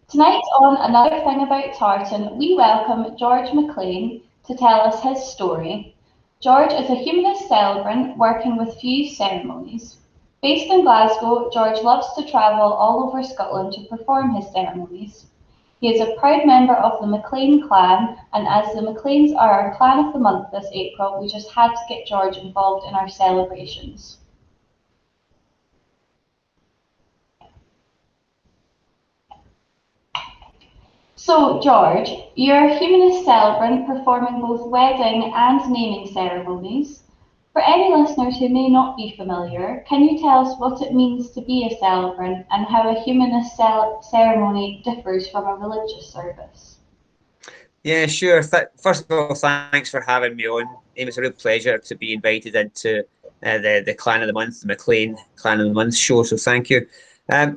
Tonight on Another Thing About Tartan, we welcome George McLean to tell us his story. George is a humanist celebrant working with Humanist Ceremonies. Based in Glasgow, George loves to travel all over Scotland to perform his ceremonies. He is a proud member of the MacLean Clan, and as the MacLeans are our Clan of the Month this April, we just had to get George involved in our celebrations. So, George, you're a humanist celebrant performing both wedding and naming ceremonies. For any listeners who may not be familiar, can you tell us what it means to be a celebrant and how a humanist ceremony differs from a religious service? Yeah, sure. First of all, thanks for having me on. It's a real pleasure to be invited into the Clan of the Month, the MacLean Clan of the Month show. So thank you.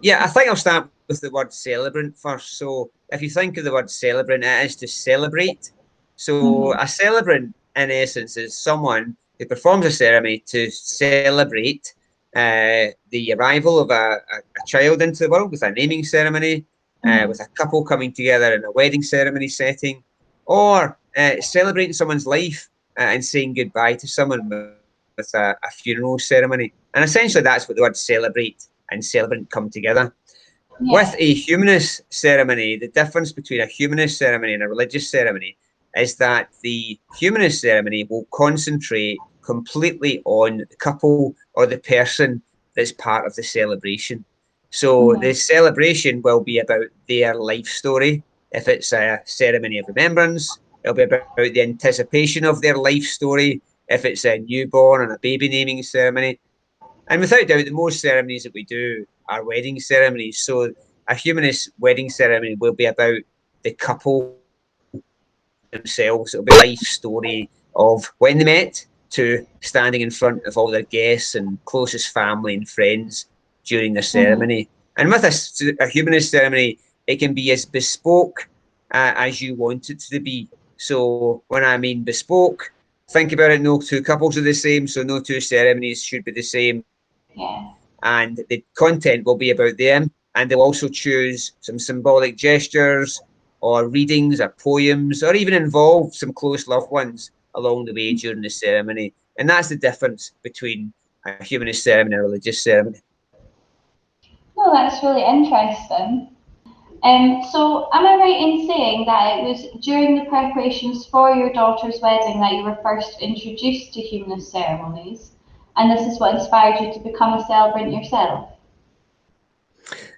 Yeah, I think I'll start with the word celebrant first. So if you think of the word celebrant, it is to celebrate. So Mm-hmm. a celebrant, in essence, is someone who performs a ceremony to celebrate the arrival of a child into the world with a naming ceremony, Mm-hmm. with a couple coming together in a wedding ceremony setting, or celebrating someone's life and saying goodbye to someone with a funeral ceremony. And essentially, that's what the word celebrate and celebrant come together. With Yeah. a humanist ceremony, the difference between a humanist ceremony and a religious ceremony is that the humanist ceremony will concentrate completely on the couple or the person that's part of the celebration. So Mm-hmm. the celebration will be about their life story. If it's a ceremony of remembrance, it'll be about the anticipation of their life story. If it's a newborn and a baby naming ceremony, and without doubt, the most ceremonies that we do are wedding ceremonies. So a humanist wedding ceremony will be about the couple themselves. It'll be a life story of when they met to standing in front of all their guests and closest family and friends during the Mm-hmm. ceremony. And with a humanist ceremony, it can be as bespoke as you want it to be. So when I mean bespoke, think about it, no two couples are the same, so no two ceremonies should be the same. Yeah. And the content will be about them. And they'll also choose some symbolic gestures or readings or poems or even involve some close loved ones along the way during the ceremony. And that's the difference between a humanist ceremony and a religious ceremony. No, that's really interesting. So, am I right in saying that it was during the preparations for your daughter's wedding that you were first introduced to humanist ceremonies, and this is what inspired you to become a celebrant yourself?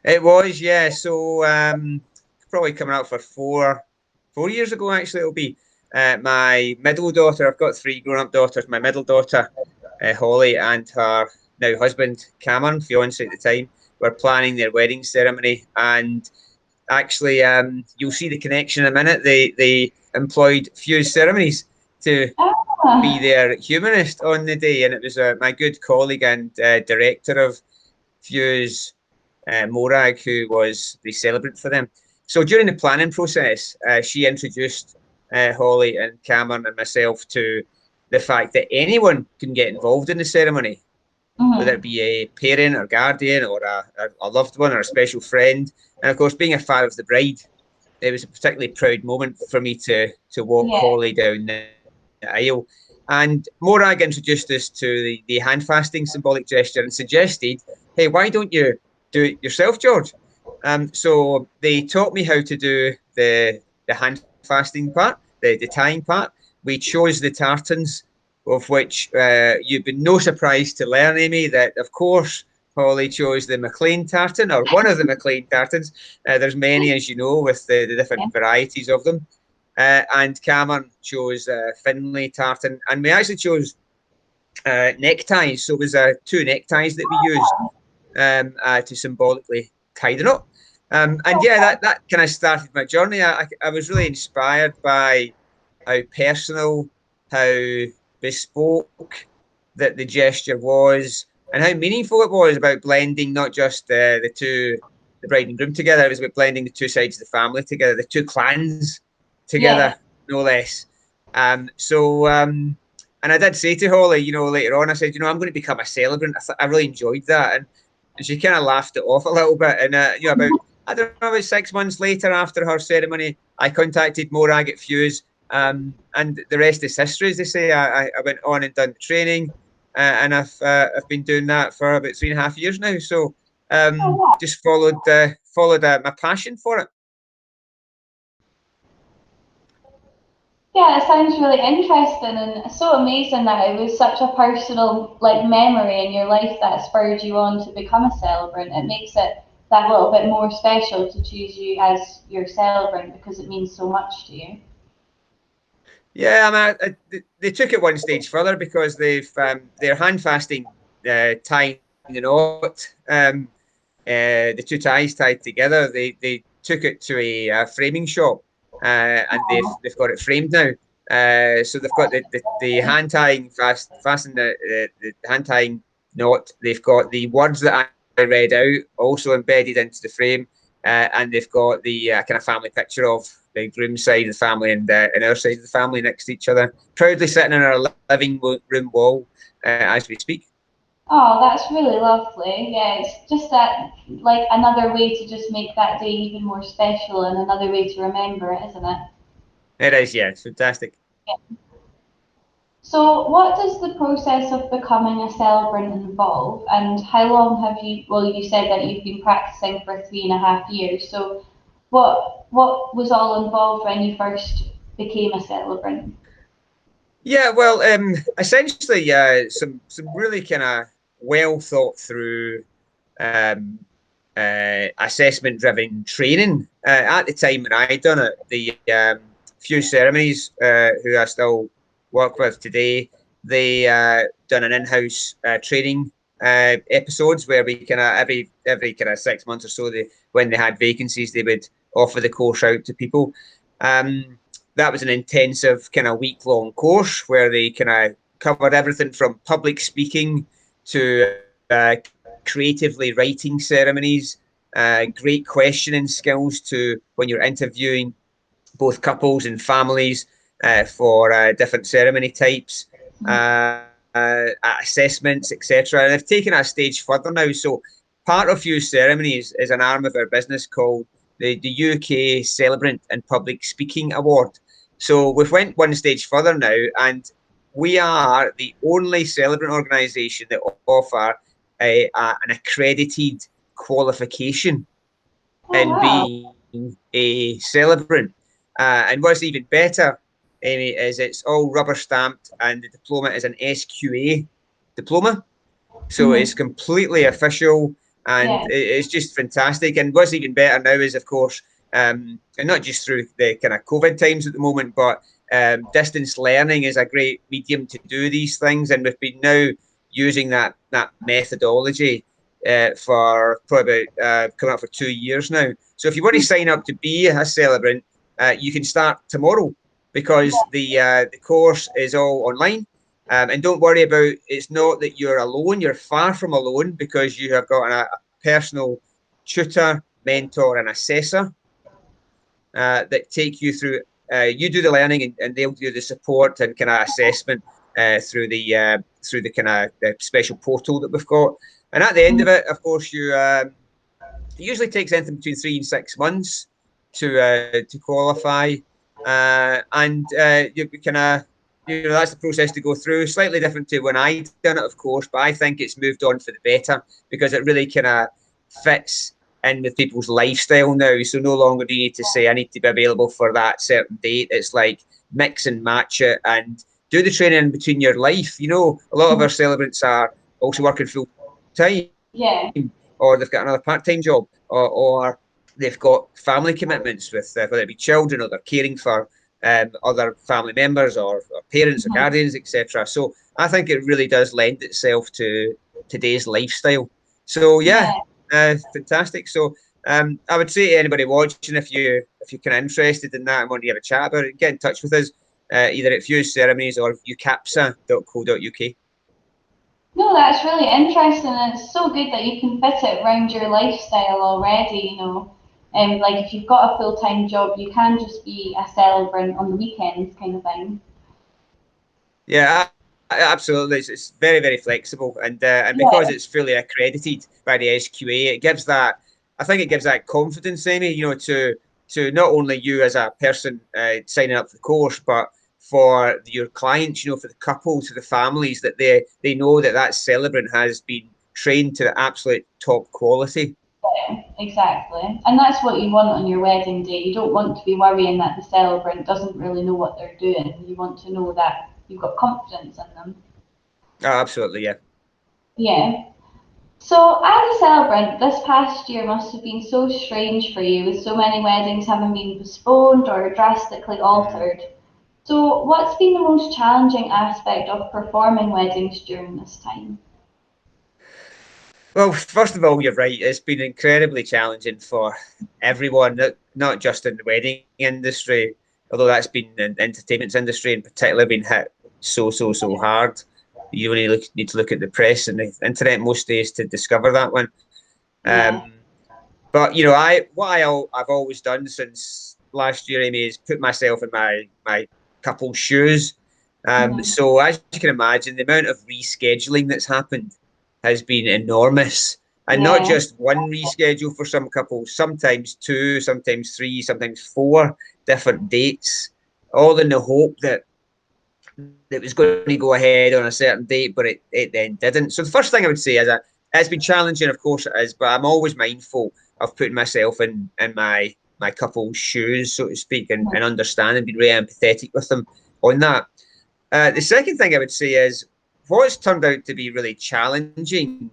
It was, yeah. So probably coming out for 4 years ago, actually, it'll be my middle daughter. I've got three grown up daughters. My middle daughter, Holly, and her now husband, Cameron, fiance at the time, were planning their wedding ceremony. And actually, you'll see the connection in a minute. They employed Fuse Ceremonies to be Ah, their humanist on the day. And it was my good colleague and director of Fuse, Morag, who was the celebrant for them. So during the planning process, she introduced Holly and Cameron and myself to the fact that anyone can get involved in the ceremony, whether it mhm. be a parent or guardian or a loved one or a special friend. And of course, being a father of the bride, it was a particularly proud moment for me to walk Yeah, Holly down the aisle. And Morag introduced us to the hand fasting symbolic gesture and suggested, hey, why don't you do it yourself, George? So they taught me how to do the hand fasting part, the tying part. We chose the tartans, of which you've been no surprise to learn, Amy, that of course Holly chose the MacLean tartan or one of the MacLean tartans. There's many, as you know, with the yeah, different varieties of them. And Cameron chose Finlay tartan, and we actually chose neckties. So it was two neckties that we used to symbolically tie the knot. And yeah, that kind of started my journey. I was really inspired by how personal, how bespoke that the gesture was, and how meaningful it was about blending not just the bride and groom together. It was about blending the two sides of the family together, the two clans together, yeah. no less. And I did say to Holly, later on, I said, I'm going to become a celebrant. I really enjoyed that, and she kind of laughed it off a little bit. And about I don't know, about 6 months later after her ceremony, I contacted Morag at Fuse, and the rest is history, as they say. I went on and done the training, and I've been doing that for about 3.5 years now. So just followed my passion for it. Yeah, it sounds really interesting and so amazing that it was such a personal memory in your life that spurred you on to become a celebrant. It makes it that little bit more special to choose you as your celebrant because it means so much to you. Yeah, I mean, they took it one stage further because they're handfasting, tying the knot, the two ties tied together. They took it to a framing shop, and they've got it framed now. So they've got the hand tying fasten the hand tying knot. They've got the words that I read out also embedded into the frame, and they've got the kind of family picture of the groom's side of the family and our side of the family next to each other, proudly sitting on our living room wall as we speak. Oh, that's really lovely. Yeah, it's just that another way to just make that day even more special and another way to remember it, isn't it? It is, yeah, it's fantastic. Yeah. So, what does the process of becoming a celebrant involve, and how long have you? Well, you said that you've been practicing for 3.5 years. So, what was all involved when you first became a celebrant? Yeah, well, essentially, some really kind of well thought through um, assessment driven training. At the time when I done it, the few ceremonies who I still work with today, they done an in-house training episodes where we kind of every kind of 6 months or so, when they had vacancies, they would offer the course out to people. Um, that was an intensive kind of week-long course where they kind of covered everything from public speaking to creatively writing ceremonies, great questioning skills to when you're interviewing both couples and families for different ceremony types, assessments, etc. And they've taken it a stage further now. So part of Fuse Ceremonies is an arm of our business called the UK Celebrant and Public Speaking Award. So we've went one stage further now, and we are the only celebrant organisation that offer an accredited qualification Oh in wow! being a celebrant. And what's even better, Amy, is it's all rubber stamped, and the diploma is an SQA diploma. So it's Mm-hmm. completely official, and Yeah. it's just fantastic. And what's even better now is, of course, and not just through the kind of COVID times at the moment, but distance learning is a great medium to do these things. And we've been now using that methodology for probably about coming up for 2 years now. So if you want to sign up to be a celebrant, you can start tomorrow because the course is all online. And don't worry about, it's not that you're alone, you're far from alone because you have got a personal tutor, mentor, and assessor that take you through. You do the learning, and they'll do the support and kind of assessment through the kind of the special portal that we've got. And at the end of it, of course, it usually takes anything between 3 and 6 months to qualify, and you kind of, that's the process to go through. Slightly different to when I done it, of course, but I think it's moved on for the better because it really kind of fits in with people's lifestyle now. So no longer do you need to say I need to be available for that certain date. It's like mix and match it and do the training between your life. A lot of our celebrants are also working full time, Yeah. or they've got another part-time job, or they've got family commitments with whether it be children, or they're caring for other family members, or parents or Mm-hmm. guardians, etc. So I think it really does lend itself to today's lifestyle. So yeah, Yeah. fantastic. So I would say to anybody watching, if you're kind of interested in that and want to have a chat about it, get in touch with us either at Fuse Ceremonies or ucapsa.co.uk. No, that's really interesting, and it's so good that you can fit it around your lifestyle already. Like if you've got a full-time job, you can just be a celebrant on the weekends, kind of thing. Yeah, absolutely. It's very, very flexible, and Yeah. because it's fully accredited by the SQA, it gives that I think it gives that confidence, Amy, you know, to not only you as a person signing up for the course, but for your clients, you know, for the couple, to the families, that they know that that celebrant has been trained to the absolute top quality. Yeah, exactly. And that's what you want on your wedding day. You don't want to be worrying that the celebrant doesn't really know what they're doing. You want to know that you've got confidence in them. Oh, absolutely, yeah. Yeah. So, as a celebrant, this past year must have been so strange for you, with so many weddings having been postponed or drastically altered. So, what's been the most challenging aspect of performing weddings during this time? Well, first of all, you're right. It's been incredibly challenging for everyone, not just in the wedding industry, although that's been in the entertainment industry in particular, been hit so hard. You only need to look at the press and the internet most days to discover that one. Yeah. But you know, I've always done since last year, Amy, is put myself in my couple's shoes. Hmm. So as you can imagine, the amount of rescheduling that's happened has been enormous, and not Yeah. just one reschedule for some couples, sometimes two, sometimes three, sometimes four different dates, all in the hope that it was going to go ahead on a certain date, but it then didn't. So the first thing I would say is that it's been challenging, of course it is, but I'm always mindful of putting myself in my couple's shoes, so to speak, and understand and being really empathetic with them on that. The second thing I would say is what's turned out to be really challenging,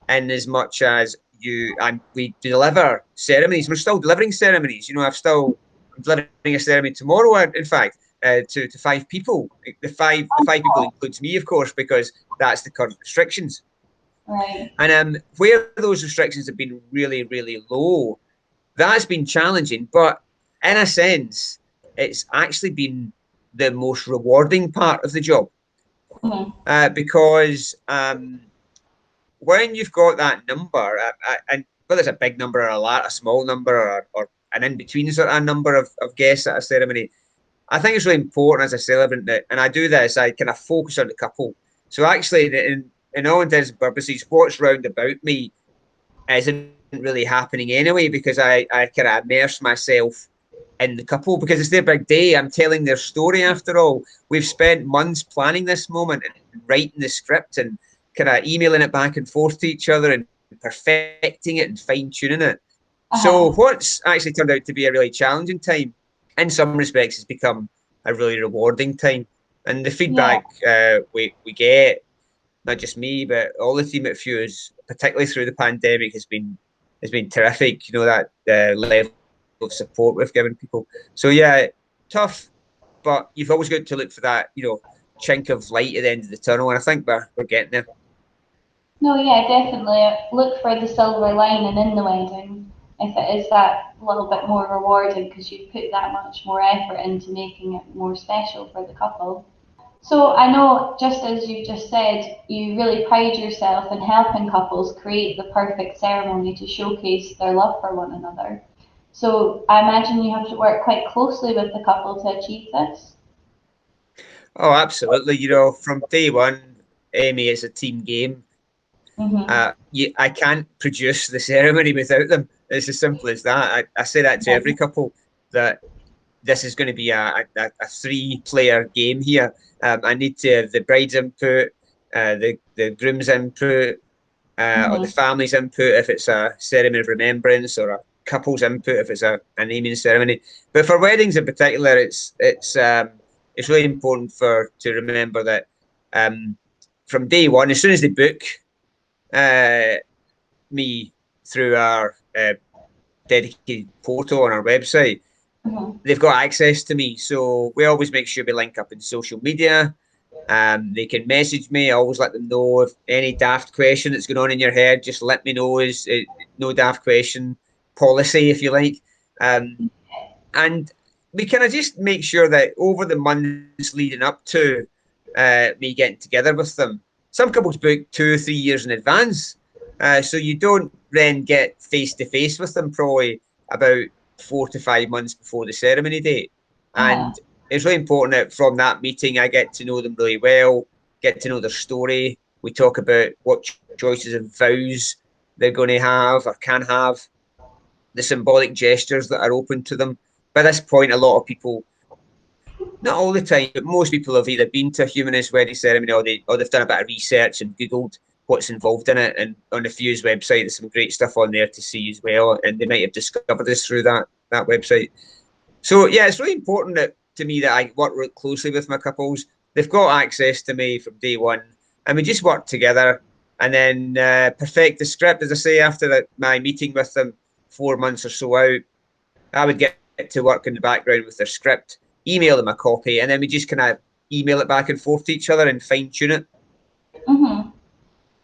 in as much as we deliver ceremonies. We're still delivering ceremonies. You know, I'm delivering a ceremony tomorrow. In fact, to five people. The five people includes me, of course, because that's the current restrictions. Right. And where those restrictions have been really low, that's been challenging. But in a sense, it's actually been the most rewarding part of the job, Hmm. because when you've got that number, and whether it's a big number or a small number, or an in between sort of number of guests at a ceremony, I think it's really important as a celebrant that, and I do this, I kind of focus on the couple. So actually, in all intents and purposes, what's round about me isn't really happening anyway, because I kind of immerse myself in the couple, because it's their big day. I'm telling their story after all. We've spent months planning this moment and writing the script and kind of emailing it back and forth to each other and perfecting it and fine tuning it. So Uh-huh. what's actually turned out to be a really challenging time, in some respects, has become a really rewarding time. And the Yeah. feedback we get, not just me, but all the team at Fuse, particularly through the pandemic, has been terrific. You know, that level of support we've given people. So yeah, tough, but you've always got to look for that, you know, chink of light at the end of the tunnel, and I think we're getting there. No, yeah, definitely. Look for the silver lining in the wedding if it is that little bit more rewarding because you've put that much more effort into making it more special for the couple. So I know, just as you just said, you really pride yourself in helping couples create the perfect ceremony to showcase their love for one another. So I imagine you have to work quite closely with the couple to achieve this. Oh, absolutely. You know, from day one, Amy, it's a team game. Mm-hmm. I can't produce the ceremony without them. It's as simple as that. I say that to every couple, that this is going to be a three-player game here. I need to have the bride's input, the groom's input, or the Mm-hmm. family's input if it's a ceremony of remembrance, or a couple's input if it's a naming ceremony. But for weddings in particular, it's really important to remember that um, from day one, as soon as they book uh, me through our dedicated portal on our website, Mm-hmm. they've got access to me. So we always make sure we link up in social media. They can message me. I always let them know if any daft question that's going on in your head, just let me know. Is no daft question policy, if you like. Um, and we kind of just make sure that over the months leading up to me getting together with them, some couples book 2 or 3 years in advance. So you don't then get face to face with them probably about 4 to 5 months before the ceremony date. Uh-huh. And it's really important that from that meeting, I get to know them really well, get to know their story. We talk about what choices of vows they're going to have or can have. the symbolic gestures that are open to them. By this point, a lot of people, not all the time, but most people have either been to a humanist wedding ceremony or they've done a bit of research and Googled what's involved in it. And on the Fuse website, there's some great stuff on there to see as well. And they might have discovered this through that website. So, yeah, it's really important to me that I work really closely with my couples. They've got access to me from day one. And we just work together and then perfect the script. As I say, after my meeting with them 4 months or so out, I would get to work in the background with their script, email them a copy, and then we just kind of email it back and forth to each other and fine tune it. Mm-hmm.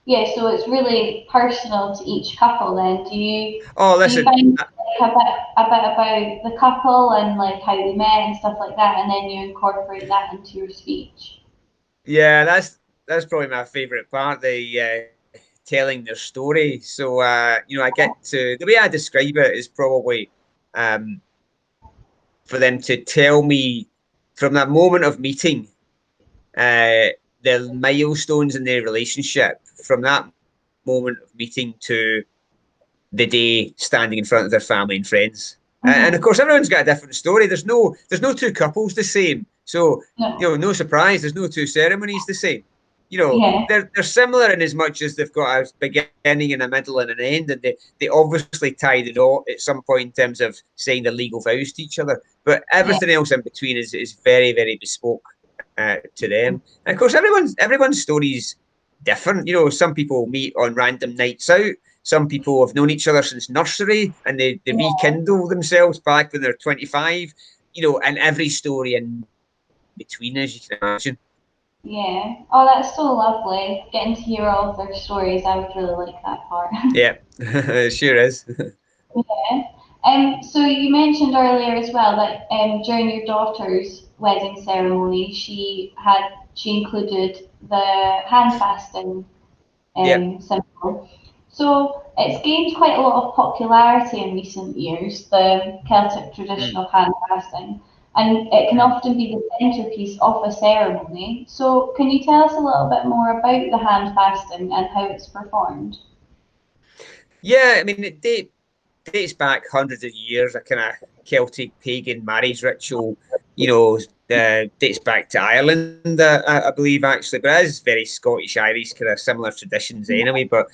Yeah, so it's really personal to each couple then. Do you Listen, find like a bit about the couple and like how they met and stuff like that, and then you incorporate that into your speech? Yeah, that's probably my favourite part, the telling their story. So I get to, the way I describe it is probably for them to tell me from that moment of meeting the milestones in their relationship, from that moment of meeting to the day standing in front of their family and friends. And of course, everyone's got a different story. There's no two couples the same. So, No. no surprise, there's no two ceremonies the same. Yeah. They're similar in as much as they've got a beginning and a middle and an end, and they obviously tie the knot at some point in terms of saying their legal vows to each other. But everything else in between is very, very bespoke to them. And of course, everyone's story is different. Some people meet on random nights out. Some people have known each other since nursery, and they rekindle themselves back when they're 25. And every story in between, as you can imagine. Yeah. Oh, that's so lovely. Getting to hear all of their stories. I would really like that part. Yeah, it sure is. Yeah. So you mentioned earlier as well that during your daughter's wedding ceremony, she included the hand fasting Yeah. symbol. So it's gained quite a lot of popularity in recent years, the Celtic tradition of hand fasting, and it can often be the centerpiece of a ceremony. So can you tell us a little bit more about the hand fasting and how it's performed? Yeah, I mean, it dates back hundreds of years, a kind of Celtic pagan marriage ritual, dates back to Ireland, I believe, actually, but it is very Scottish, Irish, kind of similar traditions anyway. But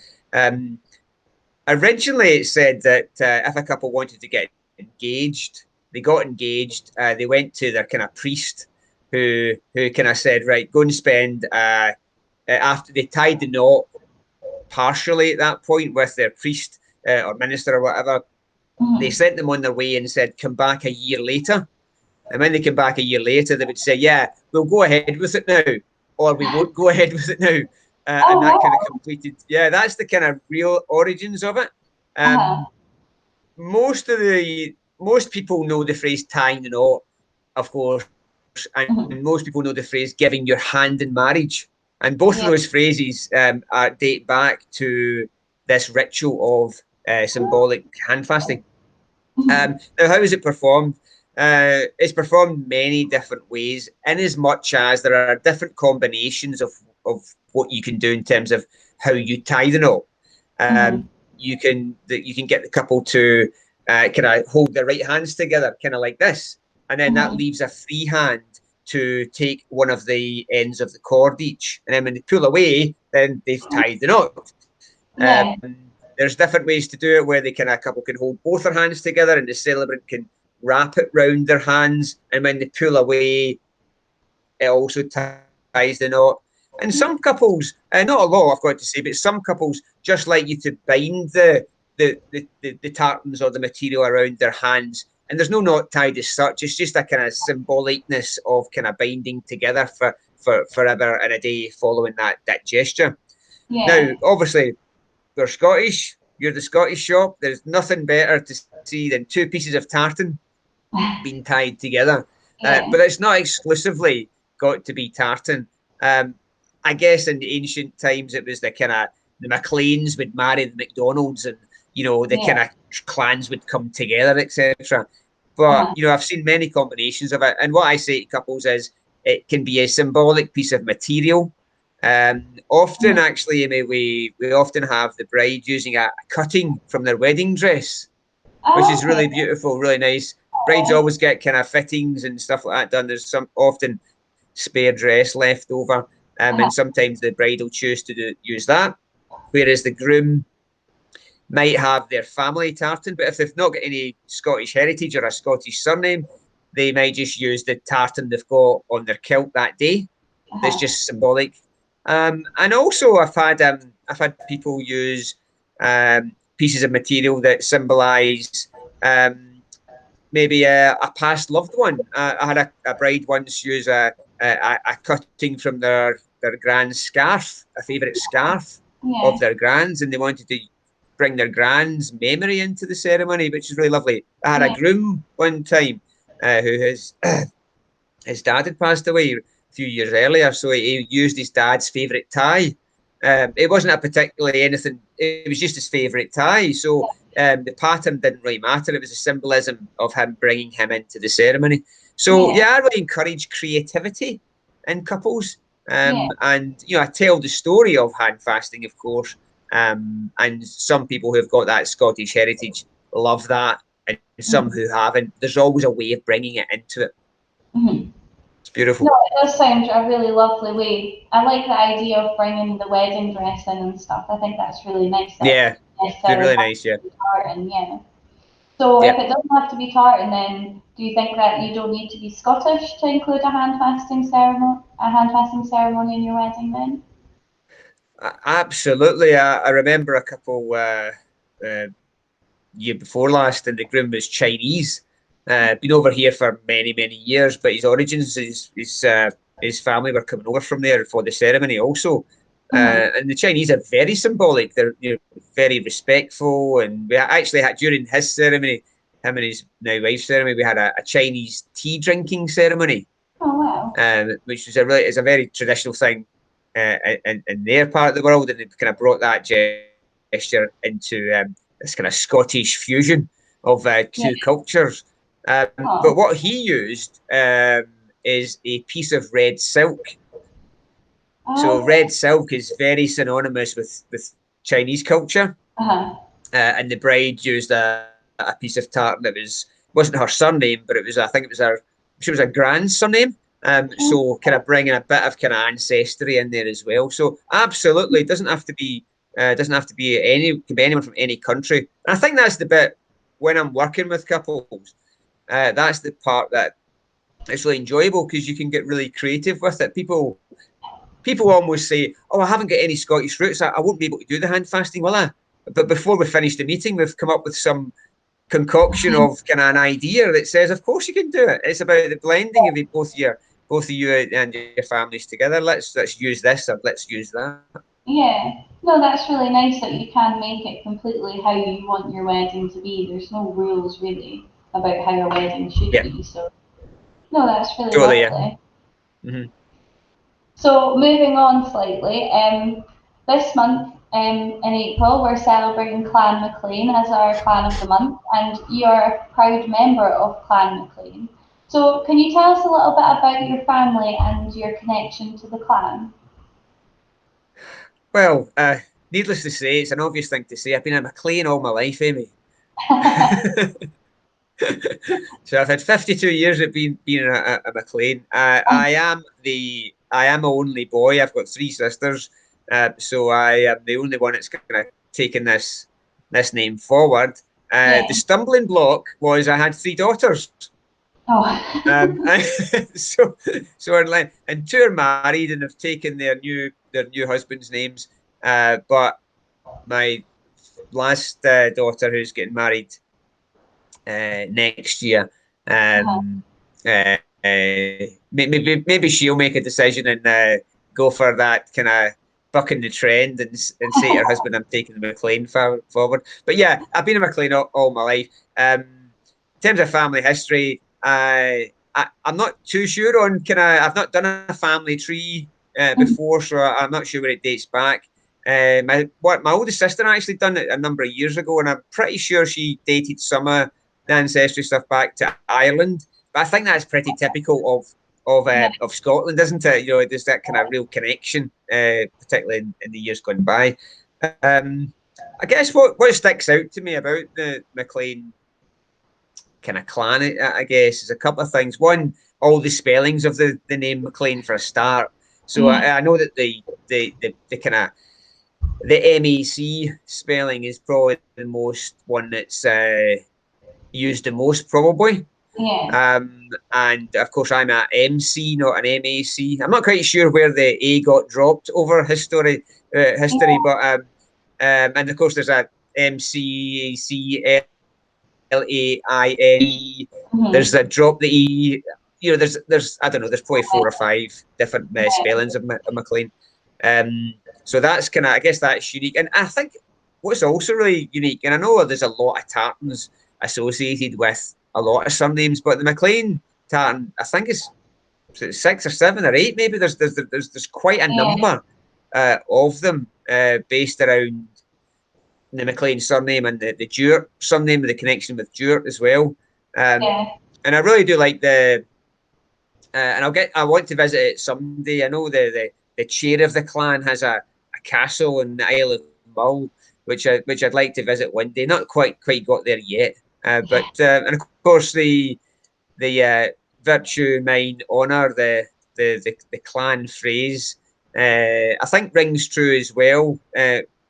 originally it said that if a couple wanted to get engaged, they got engaged, they went to their kind of priest who kind of said, right, go and spend, after they tied the knot partially at that point with their priest or minister or whatever, they sent them on their way and said, come back a year later. And when they came back a year later, they would say, yeah, we'll go ahead with it now, or we won't go ahead with it now. And that kind of completed. Yeah, that's the kind of real origins of it. Most people know the phrase tying the knot, of course, and most people know the phrase giving your hand in marriage. And both of those phrases date back to this ritual of symbolic hand fasting. Now, how is it performed? It's performed many different ways, in as much as there are different combinations of what you can do in terms of how you tie the knot. You can get the couple to kind of hold their right hands together, kind of like this, and then that leaves a free hand to take one of the ends of the cord each, and then when they pull away, then they've tied the knot. There's different ways to do it where a couple can hold both their hands together and the celebrant can wrap it round their hands, and when they pull away, it also ties the knot. And some couples, not a lot, I've got to say, but some couples just like you to bind the tartans or the material around their hands. And there's no knot tied as such. It's just a kind of symbolicness of kind of binding together for forever and a day following that gesture. Now, obviously, we're Scottish. You're the Scottish shop. There's nothing better to see than two pieces of tartan being tied together. But it's not exclusively got to be tartan. I guess in the ancient times, it was the kind of the MacLeans would marry the MacDonalds, and the kind of clans would come together, etc. But I've seen many combinations of it, and what I say to couples is it can be a symbolic piece of material. Often, actually, we often have the bride using a cutting from their wedding dress which Oh, is okay. really beautiful, really nice. Brides always get kind of fittings and stuff like that done. There's some often spare dress left over, Uh-huh. and sometimes the bride will choose to use that, whereas the groom might have their family tartan, but if they've not got any Scottish heritage or a Scottish surname, they might just use the tartan they've got on their kilt that day. That's Uh-huh. just symbolic. And also, I've had people use pieces of material that symbolise maybe a past loved one. I had a bride once use a cutting from their grand's scarf, a favourite scarf of Yeah. their grand's, and they wanted to bring their grand's memory into the ceremony, which is really lovely. I had a Yeah. groom one time who his dad had passed away a few years earlier, so he used his dad's favourite tie. It wasn't a particularly anything, it was just his favourite tie. So the pattern didn't really matter. It was a symbolism of him bringing him into the ceremony. So, Yeah. yeah, I really encourage creativity in couples. Yeah. And, I tell the story of hand fasting, of course. And some people who've got that Scottish heritage love that, and some Mhm. who haven't. There's always a way of bringing it into it. Mhm. It's beautiful. No, it does sound a really lovely way. I like the idea of bringing the wedding dress in and stuff. I think that's really nice that it Yeah, doesn't they're necessarily really have nice. Yeah, to be tartan, yeah. So if yeah. it doesn't have to be tartan, then do you think that you don't need to be Scottish to include a hand fasting ceremony in your wedding then? Absolutely. I remember a couple uh, year before last, and the groom was Chinese. Been over here for many, many years, but his origins, his family were coming over from there for the ceremony also. Mm-hmm. And the Chinese are very symbolic. They're very respectful, and we actually had during his ceremony, him and his now wife's ceremony, we had a Chinese tea drinking ceremony, Oh wow. which was is a very traditional thing in their part of the world, and they've kind of brought that gesture into this kind of Scottish fusion of Yeah. two cultures. But Oh. what he used is a piece of red silk. So Okay. red silk is very synonymous with Chinese culture, Uh-huh. and the bride used a piece of tartan that wasn't her surname, but it was I think it was her she was a grand surname. So kind of bringing a bit of kind of ancestry in there as well. So absolutely, it doesn't have to be can be anyone from any country. And I think that's the bit when I'm working with couples. That's the part that it's really enjoyable because you can get really creative with it. People almost say, "Oh, I haven't got any Scottish roots. I won't be able to do the hand fasting, will I?" But before we finish the meeting, we've come up with some concoction of kind of an idea that says, "Of course you can do it. It's about the blending of both of you and your families together. Let's use this or let's use that." Yeah. No, that's really nice that you can make it completely how you want your wedding to be. There's no rules really about how your wedding should Yeah, be. So no, that's really totally. Yeah. lovely. Mm-hmm. So moving on slightly, this month in April we're celebrating Clan MacLean as our Clan of the Month, and you're a proud member of Clan MacLean. So can you tell us a little bit about your family and your connection to the clan? Well, needless to say, it's an obvious thing to say. I've been a MacLean all my life, Amy. So I've had 52 years of being a MacLean. I am the only boy. I've got three sisters, so I am the only one that's kind of taken this name forward. Yeah. The stumbling block was I had three daughters. Oh. So and two are married and have taken their new husbands' names. But my last daughter, who's getting married next year. Uh-huh. Um, maybe she'll make a decision and go for that kind of bucking the trend and say to her husband, "I'm taking the MacLean forward." But yeah, I've been a MacLean all my life. In terms of family history, I'm not too sure on kind of. I've not done a family tree before, so I'm not sure where it dates back. My oldest sister actually done it a number of years ago, and I'm pretty sure she dated some of the ancestry stuff back to Ireland. But I think that's pretty typical Yeah. of Scotland, isn't it? There's that kind of real connection, particularly in the years gone by. I guess what sticks out to me about the MacLean kind of clan, I guess, is a couple of things. One, all the spellings of the name McLean for a start. So I know that the kind of the MAC spelling is probably the most one that's used the most, probably. Yeah. And of course, I'm at MC, not an MAC. I'm not quite sure where the A got dropped over history, but and of course, there's a MCAC, LAINE. There's a drop the E. There's I don't know. There's probably 4 or 5 different spellings of MacLean. So that's kind of, I guess that's unique. And I think what's also really unique, and I know there's a lot of tartans associated with a lot of surnames, but the MacLean tartan, I think is 6 or 7 or 8 maybe. There's quite a number of them based around the MacLean surname and the Dewart surname, the connection with Dewart as well. And I really do like and I want to visit it someday. I know the chair of the clan has a castle in the Isle of Mull, which I'd like to visit one day. Not quite got there yet, but and of course the virtue, mine, honour, the clan phrase, I think rings true as well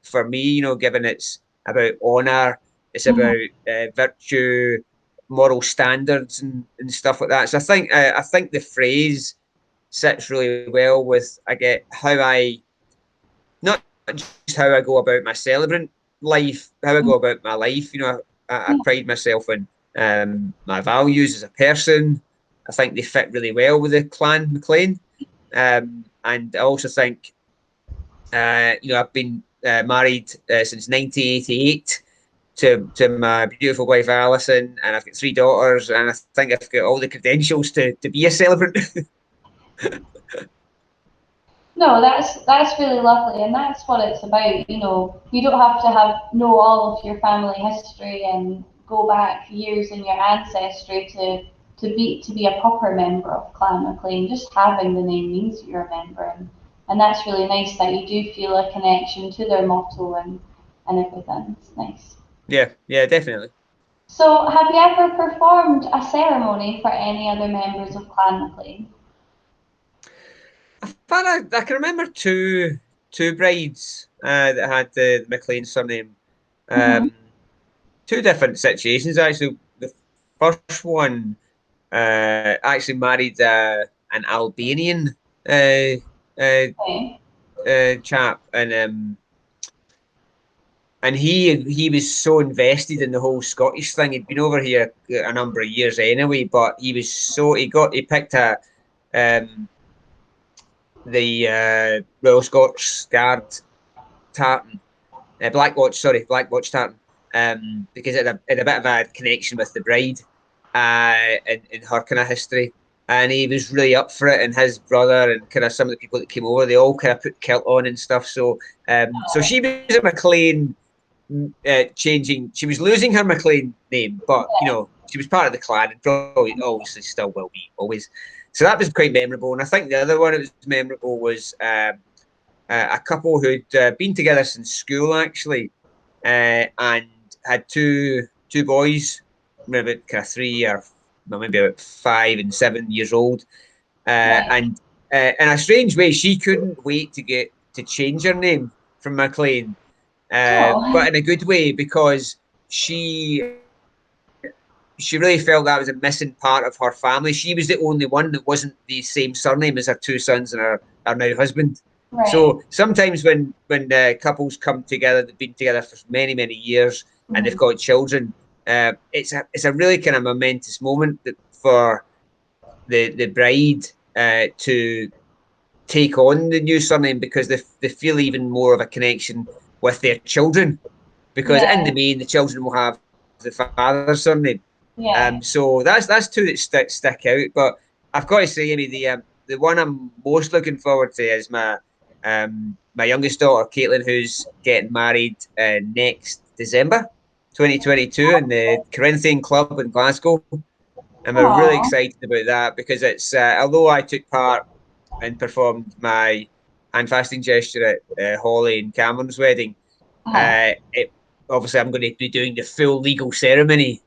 for me. Given it's about honour, it's about virtue, moral standards, and stuff like that. So I think the phrase sits really well with not just how I go about my celebrant life, how I go about my life. I pride myself in my values as a person. I think they fit really well with the clan MacLean. And I also think, I've been married since 1988 to my beautiful wife Alison, and I've got 3 daughters, and I think I've got all the credentials to be a celebrant. No, that's really lovely, and that's what it's about. You don't have to know all of your family history and go back years in your ancestry to be a proper member of Clan MacLean. Just having the name means you're a member, and that's really nice that you do feel a connection to their motto and everything. It's nice. Yeah, definitely. So, have you ever performed a ceremony for any other members of Clan MacLean? I can remember two brides that had the MacLean surname. Two different situations, actually. The first one actually married an Albanian Okay. chap, and he was so invested in the whole Scottish thing. He'd been over here a number of years anyway, but he picked the Royal Scots Guard tartan, Black Watch tartan, because it had a bit of a connection with the bride in her kind of history. And he was really up for it, and his brother and kind of some of the people that came over, they all kind of put kilt on and stuff. So she was at MacLean, changing. She was losing her MacLean name, but she was part of the clan and probably obviously still will be always. So that was quite memorable. And I think the other one that was memorable was a couple who'd been together since school, actually, and had two boys, maybe about kind of 3 or maybe about 5 and 7 years old. And in a strange way, she couldn't wait to change her name from MacLean, but in a good way, because she really felt that was a missing part of her family. She was the only one that wasn't the same surname as her 2 sons and her now husband. Right. So sometimes when couples come together, they've been together for many, many years, and they've got children, it's a really kind of momentous moment for the bride to take on the new surname, because they feel even more of a connection with their children, because in the main the children will have the father's surname. So that's 2 that stick out. But I've got to say, Amy, the one I'm most looking forward to is my youngest daughter, Caitlin, who's getting married next December 2022 in the Corinthian Club in Glasgow. And we're really excited about that, because it's although I took part and performed my hand fasting gesture at Holly and Cameron's wedding, obviously I'm going to be doing the full legal ceremony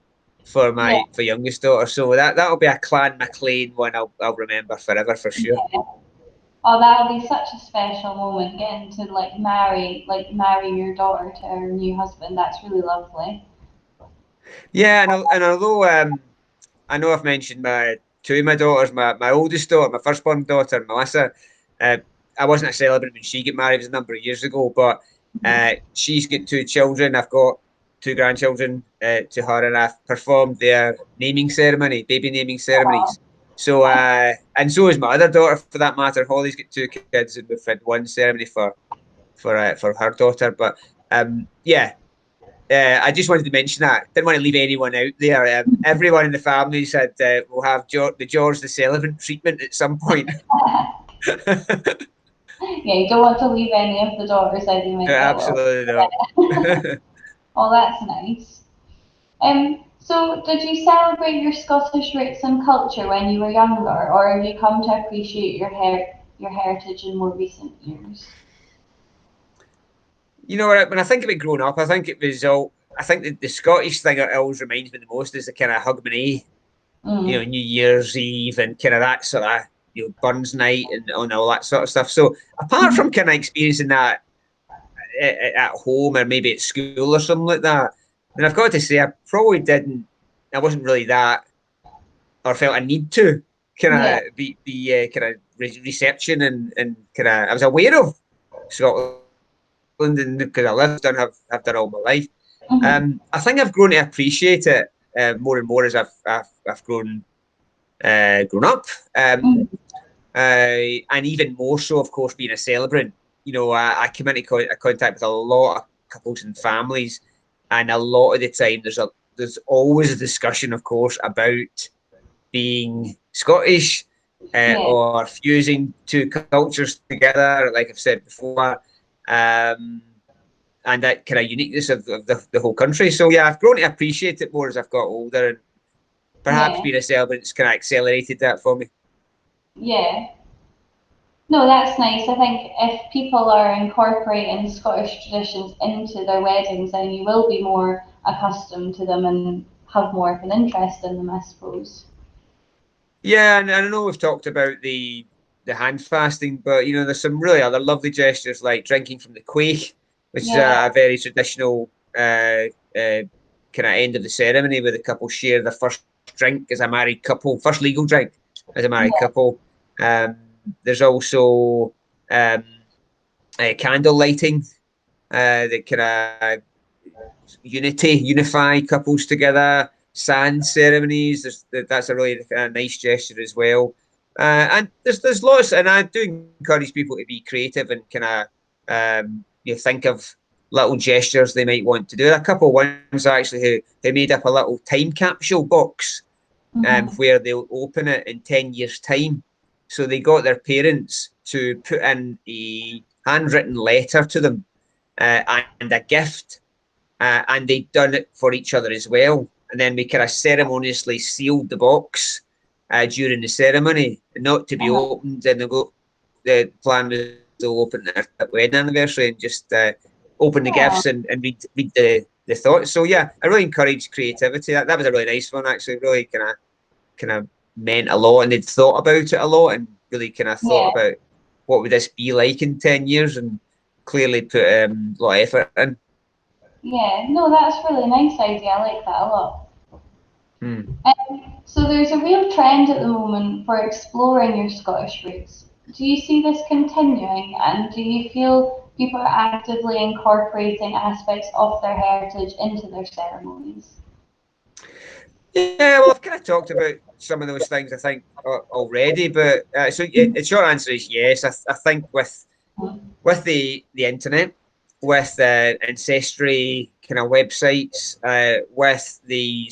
for my youngest daughter. So that'll be a Clan MacLean one I'll remember forever for sure. Yeah. Oh, that'll be such a special moment, getting to marry your daughter to her new husband. That's really lovely. Yeah, and although I know I've mentioned two of my daughters, my oldest daughter, my firstborn daughter, Melissa, I wasn't a celebrant when she got married. It was a number of years ago, but she's got two children. I've got two grandchildren to her, and I've performed their naming ceremony, baby naming ceremonies. So, and so is my other daughter, for that matter. Holly's got two kids, and we've had one ceremony for her daughter. But yeah, I just wanted to mention that. Didn't want to leave anyone out there. Everyone in the family said we'll have the George the Celebrant treatment at some point. Yeah, you don't want to leave any of the daughters out. You might No, get absolutely not. Oh, that's nice. So did you celebrate your Scottish roots and culture when you were younger, or have you come to appreciate your heritage in more recent years? You know, when I think about growing up, I think it was all. I think the Scottish thing that always reminds me the most is the kind of Hogmanay, Mm. New Year's Eve and kind of that sort of Burns night and all that sort of stuff. So apart from kind of experiencing that at home or maybe at school or something like that, then I've got to say I probably didn't. I wasn't really that, or felt a need to kind Yeah. of be kind of reception and kind of. I was aware of Scotland and because I lived and have done all my life. Mm-hmm. I think I've grown to appreciate it more and more as I've grown up. Mm-hmm. And even more so, of course, being a celebrant. I come into contact with a lot of couples and families, and a lot of the time there's always a discussion, of course, about being Scottish Yeah. or fusing two cultures together, like I've said before, and that kind of uniqueness of the whole country. So yeah, I've grown to appreciate it more as I've got older, and perhaps Yeah. being a celebrant's kind of accelerated that for me. Yeah. No, that's nice. I think if people are incorporating Scottish traditions into their weddings, then you will be more accustomed to them and have more of an interest in them, I suppose. Yeah, and I know we've talked about the hand fasting, but there's some really other lovely gestures like drinking from the quaich, which is Yeah. a very traditional kind of end of the ceremony where the couple share their first drink as a married couple, first legal drink as a married Yeah. couple. There's also candle lighting that kind of unify couples together. Sand ceremonies. That's a really nice gesture as well. And there's lots, and I do encourage people to be creative and kind of think of little gestures they might want to do. A couple ones actually who made up a little time capsule box Mm-hmm. where they'll open it in 10 years' time. So they got their parents to put in a handwritten letter to them and a gift, and they'd done it for each other as well. And then we kind of ceremoniously sealed the box during the ceremony, not to be Uh-huh. opened. And the plan was to open their wedding anniversary and just open the Oh, gifts and read the thoughts. So yeah, I really encourage creativity. That was a really nice one actually. Really kind of meant a lot, and they'd thought about it a lot, and really kind of thought yeah. about what would this be like in 10 years, and clearly put a lot of effort in. Yeah. No, that's a really nice idea. I like that a lot. Hmm. So there's a real trend at the moment for exploring your Scottish roots. Do you see this continuing, and do you feel people are actively incorporating aspects of their heritage into their ceremonies? Yeah, well, I've kind of talked about some of those things, I think, already. But so the short answer is yes. I think with the internet, with ancestry kind of websites, with the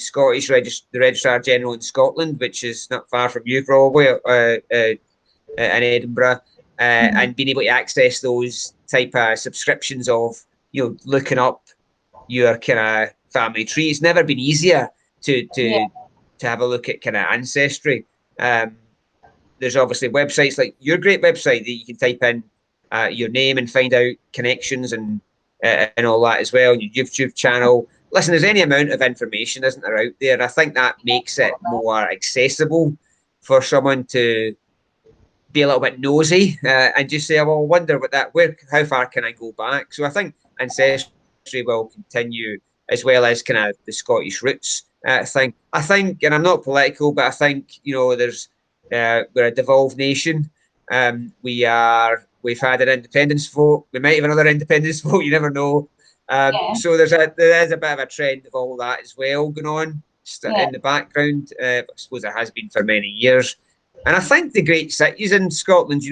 the Registrar General in Scotland, which is not far from you probably, in Edinburgh, Mhm. and being able to access those type of subscriptions of looking up your kind of family tree. It's never been easier to Yeah, to to have a look at kind of ancestry. Um, there's obviously websites like your great website that you can type in your name and find out connections and all that as well. Your YouTube channel, listen, there's any amount of information, isn't there, out there? I think that makes it more accessible for someone to be a little bit nosy and just say, well, I wonder how far can I go back? So I think ancestry will continue, as well as kind of the Scottish roots thing. I think, and I'm not political, but I think, there's we're a devolved nation. We've had an independence vote. We might have another independence vote. You never know. So there is a bit of a trend of all that as well going on in the background. I suppose it has been for many years. And I think the great cities in Scotland,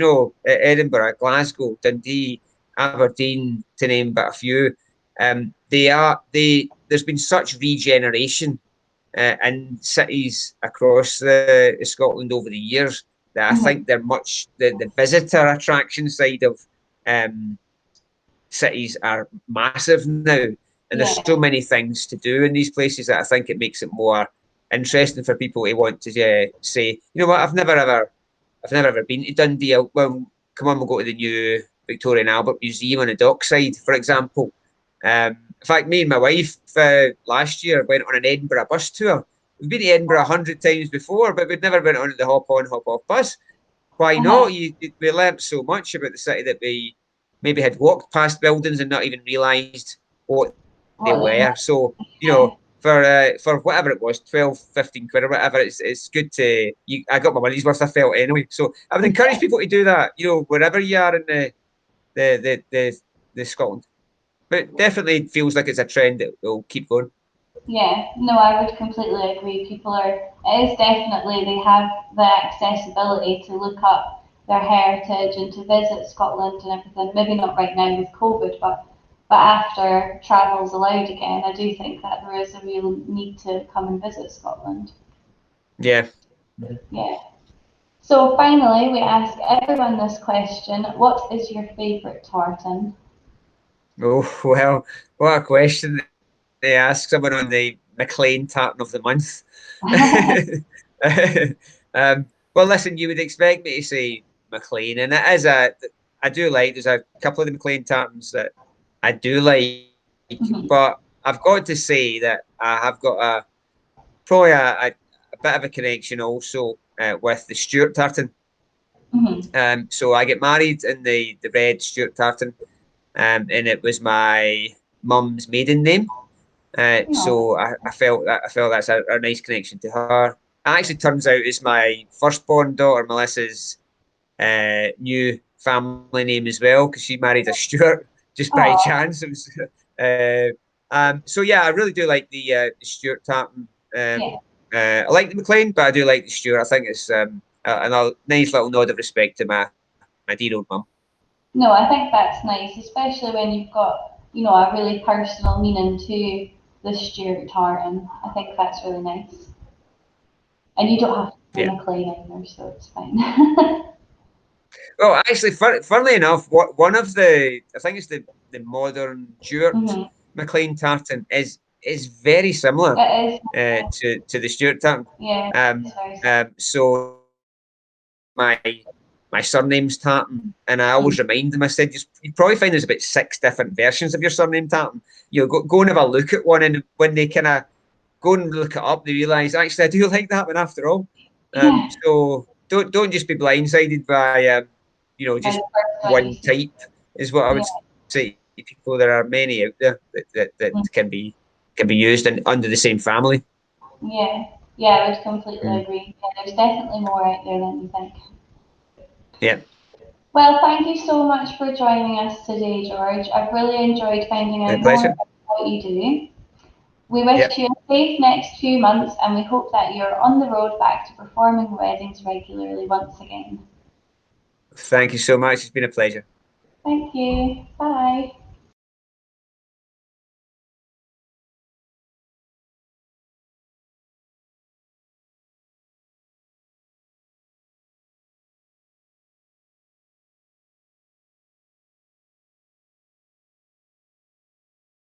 Edinburgh, Glasgow, Dundee, Aberdeen, to name but a few, there's been such regeneration in cities across Scotland over the years that I think they're the visitor attraction side of cities are massive now, and there's so many things to do in these places that I think it makes it more interesting for people to want to say, you know what, I've never ever been to Dundee. Well, come on, we'll go to the new Victoria and Albert Museum on the dockside, for example. In fact, me and my wife last year went on an Edinburgh bus tour. We've been to Edinburgh 100 times before, but we'd never been on the hop on, hop off bus. Why not? We learnt so much about the city that we maybe had walked past buildings and not even realised what they were. So, for whatever it was, 12, 15 quid or whatever, it's good to, I got my money's worth, I felt anyway. So I would encourage people to do that, wherever you are in the Scotland. But it definitely feels like it's a trend that will keep going. Yeah, no, I would completely agree. It is definitely, they have the accessibility to look up their heritage and to visit Scotland and everything. Maybe not right now with COVID, but after travel's allowed again, I do think that there is a real need to come and visit Scotland. Yeah. Yeah. So finally, we ask everyone this question: what is your favourite tartan? Oh, well, what a question they ask someone on the MacLean Tartan of the Month. Well, listen, you would expect me to say MacLean, and I do like, there's a couple of the MacLean tartans that I do like, but I've got to say that I have got probably a bit of a connection also with the Stuart tartan. So I get married in the red Stuart tartan, and it was my mum's maiden name. So I felt that's a nice connection to her. It actually turns out it's my firstborn daughter Melissa's new family name as well, because she married a Stuart just by chance. It was, so yeah, I really do like the Stuart tartan. I like the MacLean, but I do like the Stuart. I think it's a nice little nod of respect to my dear old mum. No, I think that's nice, especially when you've got, a really personal meaning to the Stuart tartan. I think that's really nice. And you don't have to be MacLean either, so it's fine. Well, actually, funnily enough, one of I think it's the modern Stuart MacLean tartan is very similar to the Stuart tartan. Yeah. So my surname's Tartan, and I always remind them. I said, you probably find there's about 6 different versions of your surname Tartan. Go and have a look at one, and when they kind of go and look it up, they realise actually I do like that one after all. So don't just be blindsided by just one type is what I would say to people. There are many out there that can be used under the same family. Yeah, I would completely agree. Yeah, there's definitely more out there than you think. Yeah. Well, thank you so much for joining us today, George. I've really enjoyed finding out more about what you do. We wish you a safe next few months, and we hope that you're on the road back to performing weddings regularly once again. Thank you so much. It's been a pleasure. Thank you. Bye.